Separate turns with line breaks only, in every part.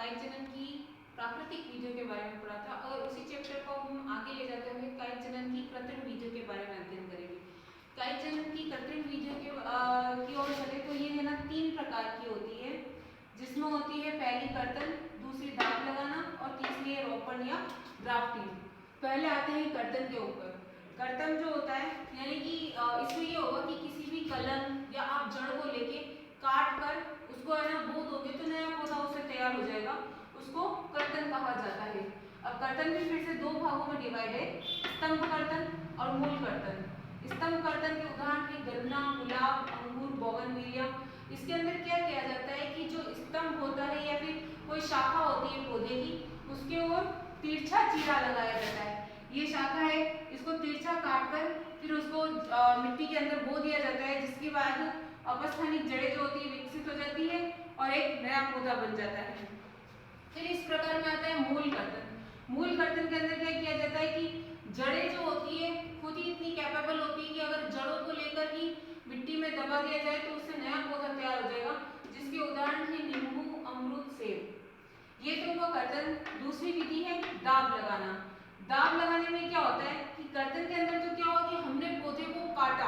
कायिक जनन की प्राकृतिक विधियों के बारे में पढ़ा था और उसी चैप्टर को हम आगे ले जाते हुए कायिक जनन की कृत्रिम विधियों के बारे में अध्ययन करेंगे। कायिक जनन की कृत्रिम विधियों की ओर चले तो ये है ना 3 प्रकार की होती है, जिसमें होती है पहली कर्तन, दूसरी दाब लगाना और तीसरी है रोपण या ग्राफ्टिंग। पहले आते हैं कर्तन के ऊपर। कर्तन जो होता है यानी कि इसमें ये होगा कि किसी भी कलम या आप जड़ को लेके काट कर उसको है ना बो दोगे तो नया पौधा उससे तैयार हो जाएगा, उसको कर्तन कहा जाता है। अब कर्तन भी फिर से 2 भागों में डिवाइड है, स्तंभ कर्तन और मूल कर्तन। स्तंभ कर्तन के उदाहरण है गन्ना, गुलाब, अंगूर, बोगनविलिया। इसके अंदर क्या किया जाता है कि जो स्तंभ होता है या फिर कोई शाखा होती है पौधे की, उसके ओर तिरछा चीरा लगाया जाता है। ये शाखा है, इसको तिरछा काट कर फिर उसको मिट्टी के अंदर बो दिया जाता है, जिसके बाद अपस्थानिक जड़ें जो होती है विकसित हो जाती है और एक नया पौधा बन जाता है। फिर इस प्रकार में आता है मूल कर्तन। मूल कर्तन के अंदर क्या किया जाता है कि जड़ें जो होती है खुद ही इतनी कैपेबल होती है कि अगर जड़ों को लेकर ही मिट्टी में दबा दिया जाए तो उससे नया पौधा तैयार हो जाएगा, जिसके उदाहरण है नींबू, अमरूद, सेब। ये तो हुआ कर्तन। दूसरी विधि है दाब लगाना। दाब लगाने में क्या होता है कि कर्तन के अंदर तो क्या हुआ कि हमने पौधे को काटा,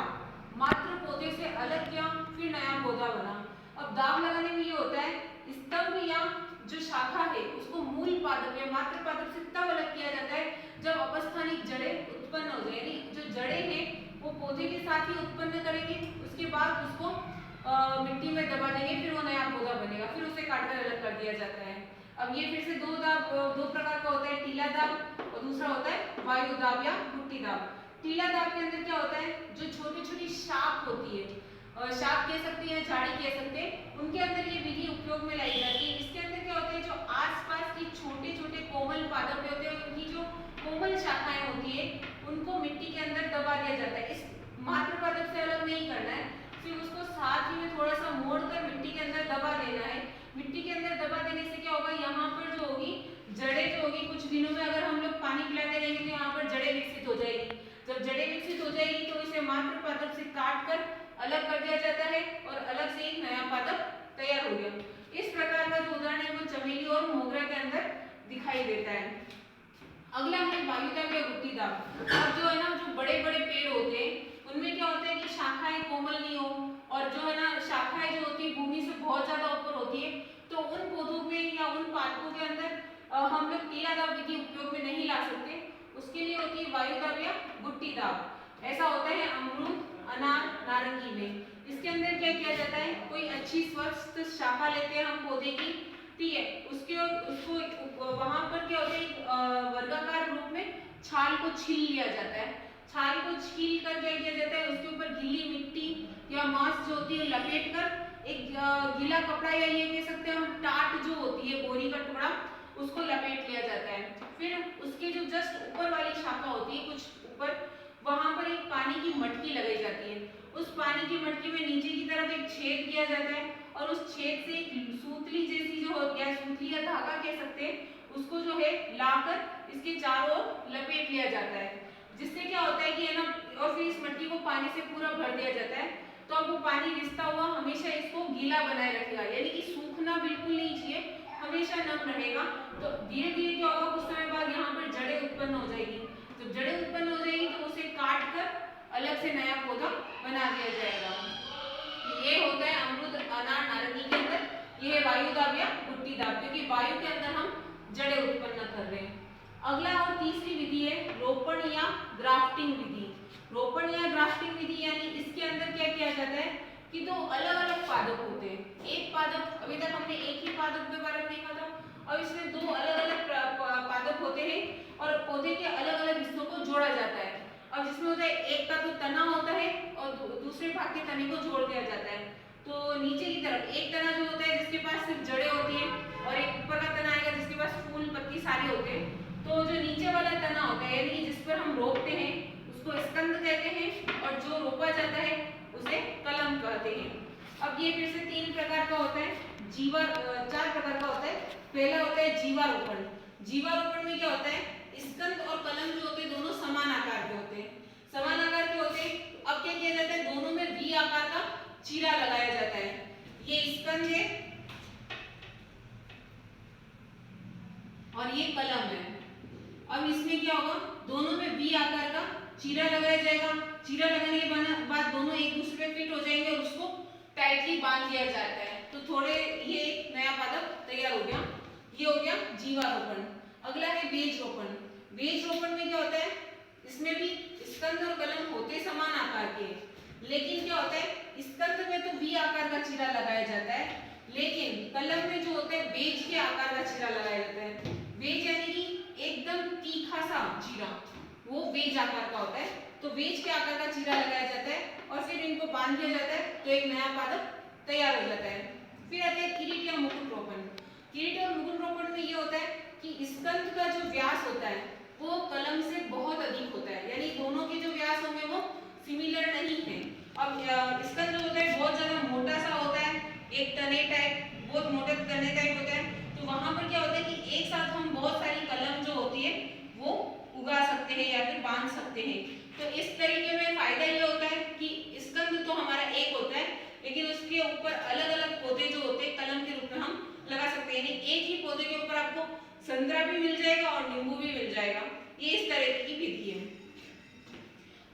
मात्र पौधे से अलग किया, फिर नया पौधा बना। अब दाब लगाने में ये होता है स्तंभ या जो शाखा है उसको मूल पादप या मात्र पादप से तब अलग किया जाता है जब अपस्थानिक जड़ें उत्पन्न हो जाए, यानी जो जड़ें हैं वो पौधे के साथ ही उत्पन्न करेंगे, उसके बाद उसको मिट्टी में दबा देंगे, फिर वो नया पौधा बनेगा, फिर उसे काटकर अलग कर दिया जाता है। अब ये फिर से दो प्रकार का होता है, टीला दाब और दूसरा होता है वायु दाब या गुट्टी दाब। टीला दाब के अंदर क्या होता है, जो छोटी छोटी शाख होती है, शाख कह सकते हैं, झाड़ी कह सकते हैं, उनके अंदर ये विधि उपयोग में लाई जाती है। इसके अंदर क्या होता है, जो आसपास की छोटे छोटे कोमल पादप होते हैं, उनकी जो कोमल शाखाएं होती है उनको मिट्टी के अंदर दबा दिया जाता है। इस मात्र पादप से अलग नहीं करना है, फिर उसको साथ ही में थोड़ा सा मोड़ कर मिट्टी के अंदर दबा देना है। मिट्टी के अंदर दबा देने से क्या होगा, यहाँ पर जो होगी जड़ें जो होगी, कुछ दिनों में अगर हम लोग पानी पिलाते रहेंगे तो यहाँ पर जड़ें विकसित हो जाएगी। जब जड़ें विकसित हो जाएगी तो इसे मात्र पादप से काट कर अलग कर दिया जाता है और अलग से एक नया पादप तैयार हो गया। इस प्रकार का जो उदाहरण है वो चमेली और मोगरा के अंदर दिखाई देता है। अगला है वायु दाब या गुट्टी दाब। अब जो है ना, जो बड़े बड़े पेड़ होते हैं उनमें क्या होता है कि शाखाएं कोमल नहीं हो और जो है ना शाखाएं जो होती है भूमि से बहुत ज्यादा ऊपर होती है, तो उन पौधों में या उन पादपों के अंदर हम लोग टीला दाब विधि उपयोग में नहीं ला सकते। उसके लिए होती है वायु दाब या गुट्टी दाब। ऐसा होता है अमरूद, अनार, नारंगी में। इसके अंदर क्या किया जाता है, कोई अच्छी स्वस्थ शाखा लेते हैं हम पौधे की, ठीक है, उसको वहां पर क्या होता है, वर्गाकार रूप में छाल को छील लिया जाता है। छाल को छील कर क्या किया जाता है, उसके ऊपर गीली मिट्टी या मांस जो होती है लपेट कर एक गीला कपड़ा या ये कह सकते हैं हम टाट जो होती है बोरी का टुकड़ा, उसको लपेट लिया जाता है। फिर उसके जो जस्ट ऊपर वाली शाखा होती है कुछ ऊपर, वहां पर एक पानी की मटकी लगाई जाती है। उस पानी की मटकी में नीचे की तरफ एक छेद किया जाता है और उस छेद से एक सूतली जैसी जो होती है, सूतली या धागा कह सकते हैं, उसको जो है लाकर इसके चारों ओर लपेट लिया जाता है, जिससे क्या होता है कि है ना, और फिर इस मटकी को पानी से पूरा भर दिया जाता है। तो अब वो पानी रिसता हुआ हमेशा इसको गीला बनाए रखेगा, यानी कि सूखना बिल्कुल नहीं चाहिए, हमेशा नम रहेगा। तो धीरे धीरे क्या होगा, कुछ समय बाद यहाँ पर जड़ें उत्पन्न हो जाएगी। जब जड़ें उत्पन्न हो जाएगी तो उसे काट कर अलग से नया पौधा बना दिया जाएगा। ये होता है अमरूद, अनार, नारंगी के अंदर। ये है वायु दाब या गुट्टी दाब, क्योंकि वायु के अंदर हम जड़ें उत्पन्न कर रहे हैं। अगला और तीसरी विधि है रोपण या ग्राफ्टिंग विधि। रोपण या ग्राफ्टिंग विधि यानी इसके अंदर क्या किया जाता है कि दो अलग अलग पादप होते हैं। एक पादप, अभी तक हमने एक ही पादप के बारे में देखा था, और इसमें दो अलग अलग पादप होते हैं और पौधे के अलग अलग हिस्सों को जोड़ा जाता है। अब जिसमें होता है एक का तो तना होता है और दूसरे भाग के तने को जोड़ दिया जाता है। तो नीचे की तरफ एक तना जो होता है जिसके पास सिर्फ जड़ें होती हैं, और एक ऊपर का तना आएगा जिसके पास फूल पत्ती सारे होते हैं। तो जो नीचे वाला तना होता है यानी जिस पर हम रोपते हैं उसको स्कंद कहते हैं, और जो रोपा जाता है उसे कलम कहते हैं। अब ये फिर से 3 प्रकार का होता है, 4 प्रकार का होता है। पहला होता है जीवारोपण। जीवारोपण में क्या होता है, स्कंद और कलम जो होते हैं दोनों समान आकार के होते हैं, समान आकार के होते हैं। अब क्या किया जाता है, दोनों में वी आकार का चीरा लगाया जाता है। ये स्कंद है और ये कलम है। अब इसमें क्या होगा, दोनों में वी आकार का चीरा लगाया जाएगा। चीरा लगाने के बाद दोनों एक दूसरे पे फिट हो जाएंगे और उसको टाइटली बांध दिया जाता है। तो थोड़े ये नया पादप तैयार हो गया। ये हो गया जीवारोपण। अगला है बीज रोपण। बीज रोपण में क्या होता है, इसमें भी स्कंद और कलम होते समान आकार के, लेकिन क्या होता है, स्कंद में तो वी आकार का चीरा लगाया जाता है, लेकिन कलम में जो होता है बेज के आकार का चीरा लगाया जाता है। बेज यानी कि एकदम तीखा सा चीरा, वो बेज आकार का होता है। तो बेज के आकार का चीरा लगाया जाता है और फिर इनको बांध दिया जाता है, तो एक नया पादप तैयार हो जाता है। फिर आता है किरीट या मुकुट रोपण। किरीट और मुकुट रोपण में ये होता है कि स्कंद का जो व्यास होता है वो कलम से बहुत अधिक होता है, यानी दोनों के जो व्यास होंगे वो सिमिलर नहीं है। अब स्कंद जो होता है बहुत ज्यादा मोटा सा होता है, एक तने टाइप, बहुत मोटे तने टाइप होता है। तो वहां पर क्या होता है कि एक साथ हम बहुत सारी कलम जो होती है वो उगा सकते हैं या फिर बांध सकते हैं। तो इस तरीके में फायदा ये होता है कि स्कंद तो हमारा एक होता है, लेकिन उसके ऊपर अलग अलग पौधे जो होते हैं कलम के रूप में हम लगा सकते हैं, यानी एक ही पौधे के ऊपर आपको संतरा भी मिल जाएगा और नींबू भी मिल जाएगा। ये इस तरह की विधि है।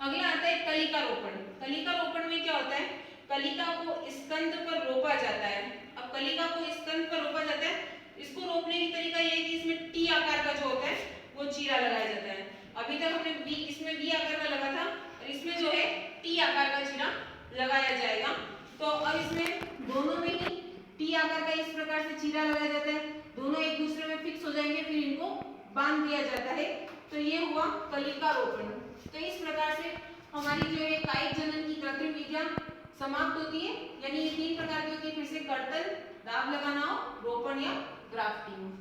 अगला आता है कलिका रोपण। कलिका रोपण में क्या होता है, कलिका को स्कंद पर रोपा जाता है। अब कलिका को स्कंद पर रोपा जाता है, इसको रोपने की तरीका ये है कि इसमें टी आकार का जो होता है वो चीरा लगाया जाता है। अभी तक हमने वी, इसमें वी आकार का लगा था और इसमें जो है टी आकार का चीरा लगाया जाएगा। तो अब इसमें दोनों में ही टी आकार का इस प्रकार से चीरा लगाया जाता है, दोनों एक दूसरे में फिक्स हो जाएंगे, फिर इनको बांध दिया जाता है। तो ये हुआ कलिका रोपण। तो इस प्रकार से हमारी जो है कायिक जनन की कृत्रिम विधियां समाप्त होती है, यानी ये 3 प्रकार की होती है। फिर से कर्तन, दाब लगाना, रोपण या ग्राफ्टिंग।